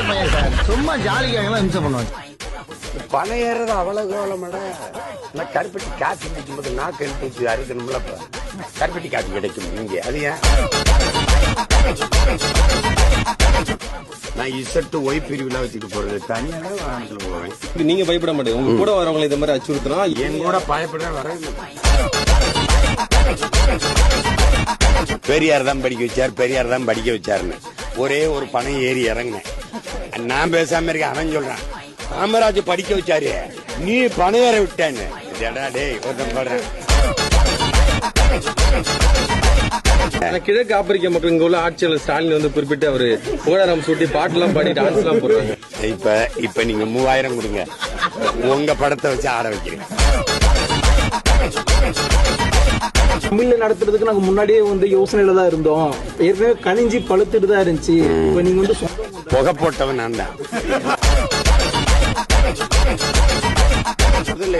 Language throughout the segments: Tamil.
பையன் சார், சும்மா ஜாலிக்காக இம்சை பண்ணுவாங்க. பணம் ஏறது அவ்வளவு கவலைமாட. கருப்பட்டி காசு கிடைக்கும் போது நாக்கு எடுத்து அறுக்கணும்ல. கருப்பட்டி காசு கிடைக்கும் இங்க. அது ஏன் நான் இசட்டு ஒய் பிரிவுல வச்சுட்டு போறது தனியாக வாகனத்துல போவேன். நீங்க பயப்பட மாட்டீங்க? உங்க கூட வரவங்களை இந்த மாதிரி அச்சுறுத்தினா என் கூட பயப்பட வர. பெரியார் தான் படிக்க வச்சார், பெரியார் தான் படிக்க வச்சாருன்னு ஒரே ஒரு பணம் ஏறி இறங்கினேன். நான் பேசாம இருக்க. அவன் சொல்றான் காமராஜ் படிக்க வச்சாரு, நீ பணம் ஏற விட்டேன்னு. ஒருத்தன் சொல்றேன். கிழக்கு ஆப்பிரிக்க மக்கள் இங்க உள்ள ஆட்சியாளர் ஸ்டாலின் வந்து குறிப்பிட்டு அவரு புகழாரம் சூட்டி பாட்டு எல்லாம் பாடி டான்ஸ் எல்லாம் போடுறாங்க. இப்ப நீங்க 3000 கொடுங்க, உங்க படத்தை வச்சு ஆட வைக்கிறீங்க. தமிழ்ல நடத்துறதுக்கு நாங்க முன்னாடியே வந்து யோசனையில தான் இருந்தோம். ஏற்கனவே கனிஞ்சி பழுத்துட்டு தான் இருந்துச்சு. இப்ப நீங்க வந்து புகை போட்டவன் நான் தான்.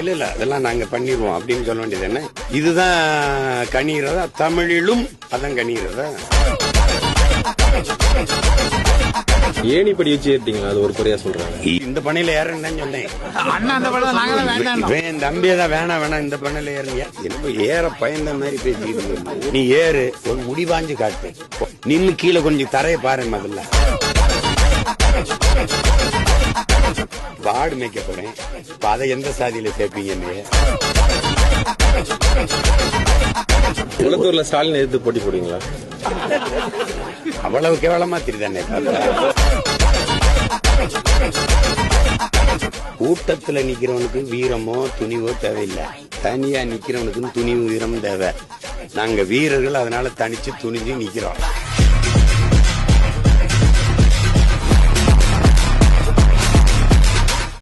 இல்ல அதெல்லாம் நாங்க பண்ணிடுவோம் அப்படின்னு சொல்ல வேண்டியது என்ன? இதுதான் கணிகிறதா? தமிழிலும் அதான் கணிகிறதா? ஏணி படி வச்சு ஏறிட்டீங்களா? அது ஒரு குறையா சொல்றாங்க. இந்த பணியில ஏறன்னு சொன்னேன். என் தம்பியதான் வேணாம் இந்த பணியில ஏறுங்க. என்ன ஏற பயந்த மாதிரி பேசிட்டு நீ ஏறு, ஒரு முடிவாஞ்சு காட்டு, நின்னு கீழே கொஞ்சம் தரைய பாரு. முதல்ல வார்டு மேய்க்க போறேன். அதை எந்த சாதியில சேர்ப்பீங்கன்னு குளத்தூர்ல ஸ்டாலின் எதிர்த்து போட்டி போடுவீங்களா? அவ்வளவு கேவலமா தெரியுதானே. கூட்டத்துல நிக்கிறவனுக்கு வீரமோ துணிவோ தேவையில்லை. தனியா நிக்கிறவனுக்கு துணிவு வீரமும் தேவை. நாங்க வீரர்கள், அதனால தனிச்சு துணிஞ்சு நிக்கிறோம்.